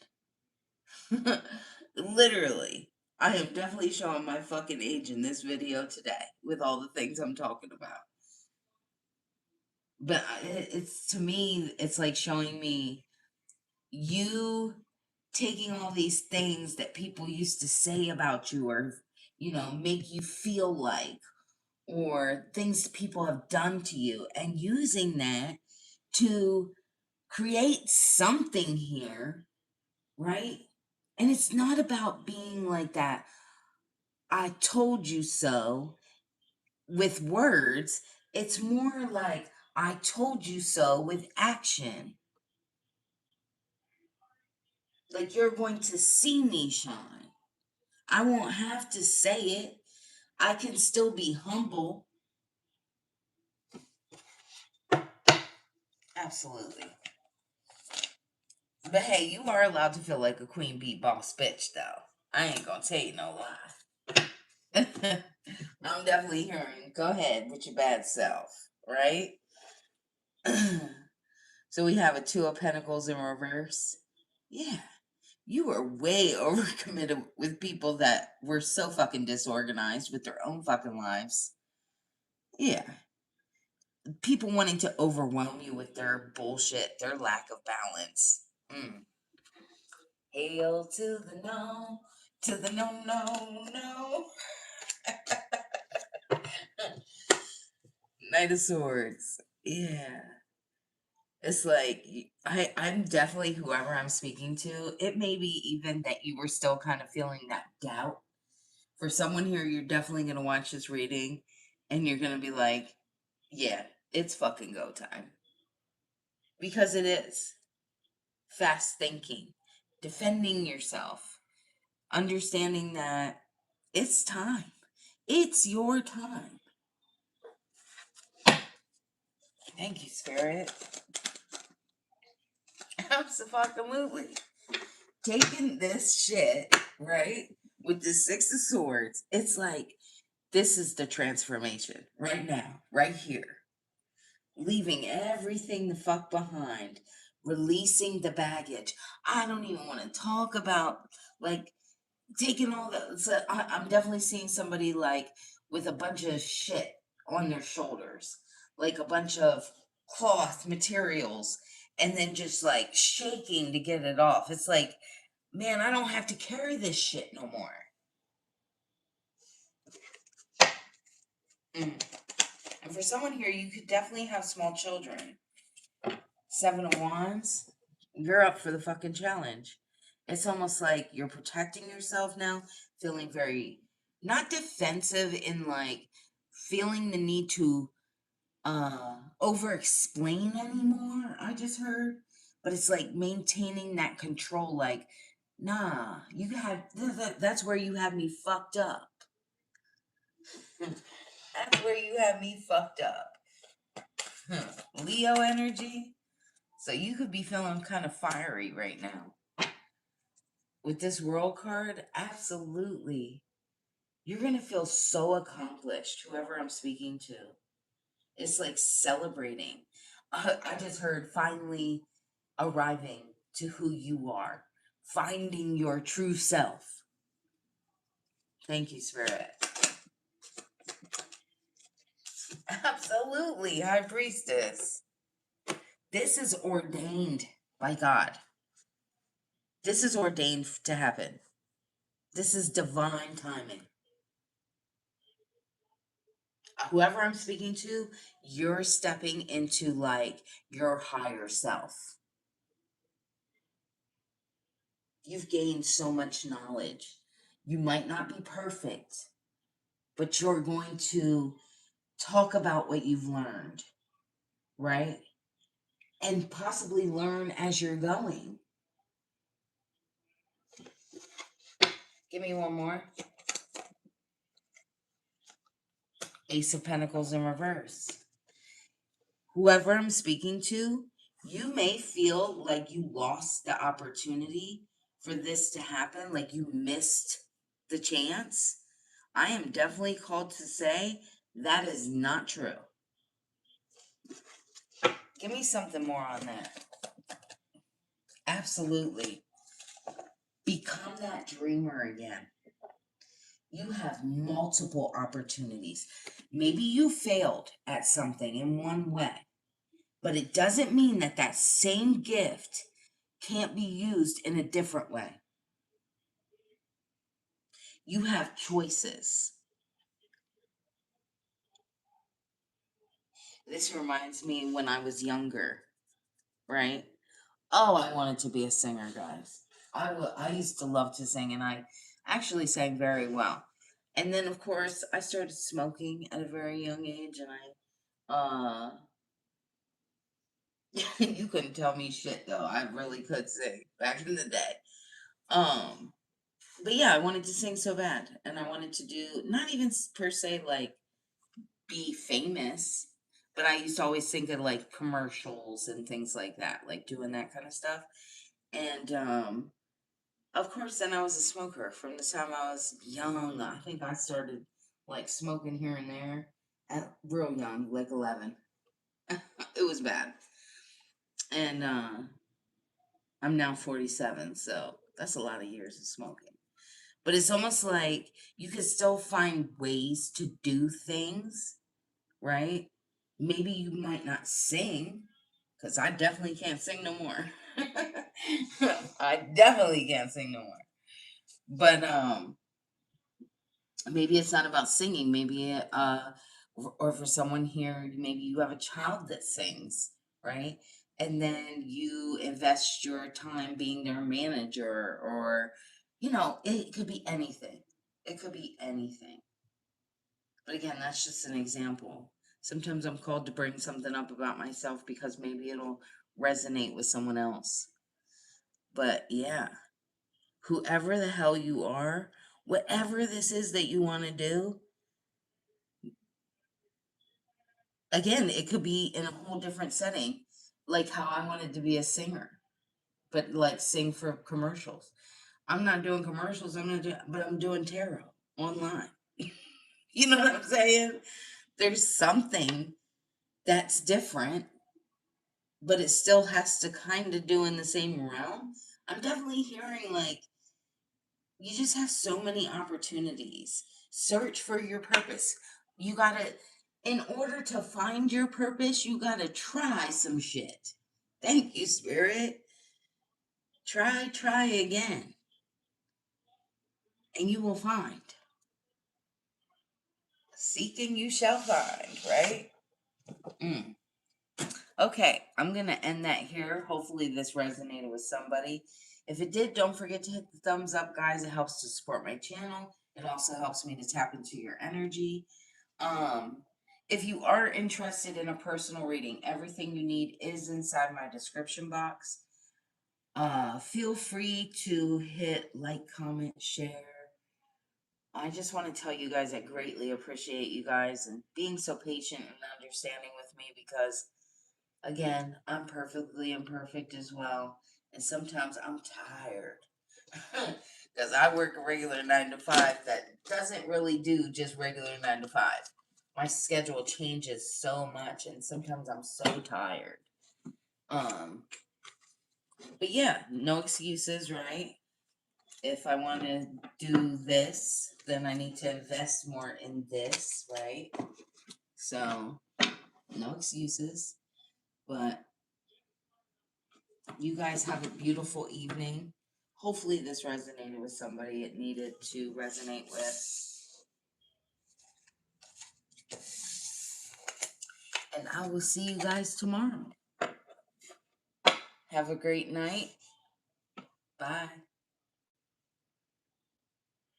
Literally. I am definitely showing my fucking age in this video today with all the things I'm talking about. But it's, to me, it's like showing me you taking all these things that people used to say about you or, make you feel like, or things people have done to you, and using that to create something here, right? And it's not about being like that, I told you so, with words. It's more like, I told you so with action. Like, you're going to see me shine. I won't have to say it. I can still be humble. Absolutely. But hey, you are allowed to feel like a queen bee boss bitch, though. I ain't gonna tell you no lie. I'm definitely hearing, go ahead with your bad self, right? So we have a Two of Pentacles in reverse. Yeah. You were way overcommitted with people that were so fucking disorganized with their own fucking lives. Yeah. People wanting to overwhelm you with their bullshit, their lack of balance. Hail to the no, to the no, no, no. Knight of Swords. Yeah. It's like, I'm definitely whoever I'm speaking to. It may be even that you were still kind of feeling that doubt. For someone here, you're definitely going to watch this reading and you're going to be like, yeah, it's fucking go time. Because it is. Fast thinking, defending yourself, understanding that it's time. It's your time. Thank you, Spirit. Absolutely. Taking this shit, right, with the Six of Swords, it's like, this is the transformation right now, right here. Leaving everything the fuck behind, releasing the baggage. I don't even want to talk about, like, taking all the. So I'm definitely seeing somebody like with a bunch of shit on their shoulders, like a bunch of cloth materials, and then just like shaking to get it off. It's like, man, I don't have to carry this shit no more. And for someone here, you could definitely have small children. Seven of Wands, you're up for the fucking challenge. It's almost like you're protecting yourself now, feeling very, not defensive in like feeling the need to over explain anymore, I just heard. But it's like maintaining that control, like, nah, you had, that's where you have me fucked up. That's where you have me fucked up. Leo energy. So you could be feeling kind of fiery right now. With this World card, absolutely. You're going to feel so accomplished, whoever I'm speaking to. It's like celebrating. I just heard finally arriving to who you are, finding your true self. Thank you, Spirit. Absolutely, High Priestess. This is ordained by God. This is ordained to happen. This is divine timing. whoever I'm speaking to, you're stepping into like your higher self. You've gained so much knowledge. You might not be perfect, but you're going to talk about what you've learned, right? And possibly learn as you're going. Give me one more. Ace of Pentacles in reverse. Whoever I'm speaking to, you may feel like you lost the opportunity for this to happen, like you missed the chance. I am definitely called to say that is not true. Give me something more on that. Absolutely. Become that dreamer again. You have multiple opportunities. Maybe you failed at something in one way, but it doesn't mean that that same gift can't be used in a different way. You have choices. This reminds me when I was younger, right? Oh, I wanted to be a singer, guys. I used to love to sing, and I actually sang very well. And then, of course, I started smoking at a very young age, and you couldn't tell me shit, though. I really could sing back in the day. Um, but yeah, I wanted to sing so bad, and I wanted to do, not even per se, like, be famous, but I used to always think of, like, commercials and things like that, like, doing that kind of stuff. And, of course, then I was a smoker from the time I was young. I think I started like smoking here and there at real young, like 11. It was bad. And I'm now 47, so that's a lot of years of smoking. But it's almost like you can still find ways to do things, right? Maybe you might not sing, because I definitely can't sing no more. I definitely can't sing no more. But maybe it's not about singing. Maybe or for someone here, maybe you have a child that sings, right? And then you invest your time being their manager, or it could be anything. It could be anything. But again, that's just an example. Sometimes I'm called to bring something up about myself because maybe it'll resonate with someone else. But yeah, whoever the hell you are, whatever this is that you want to do, again, it could be in a whole different setting, like how I wanted to be a singer, but like sing for commercials. I'm not doing commercials, but I'm doing tarot online. You know what I'm saying? There's something that's different, but it still has to kind of do in the same realm. I'm definitely hearing like you just have so many opportunities. Search for your purpose. You gotta, in order to find your purpose, you gotta try some shit. Thank you, Spirit. Try again, and you will find. Seeking you shall find, right? Mm. Okay, I'm going to end that here. Hopefully this resonated with somebody. If it did, don't forget to hit the thumbs up, guys. It helps to support my channel. It also helps me to tap into your energy. If you are interested in a personal reading, everything you need is inside my description box. Feel free to hit like, comment, share. I just want to tell you guys I greatly appreciate you guys and being so patient and understanding with me, because again, I'm perfectly imperfect as well. And sometimes I'm tired. Because I work a regular 9 to 5 that doesn't really do just regular 9 to 5. My schedule changes so much, and sometimes I'm so tired. But yeah, no excuses, right? If I want to do this, then I need to invest more in this, right? So, no excuses. But you guys have a beautiful evening. Hopefully this resonated with somebody it needed to resonate with. I will see you guys tomorrow. Have a great night. Bye.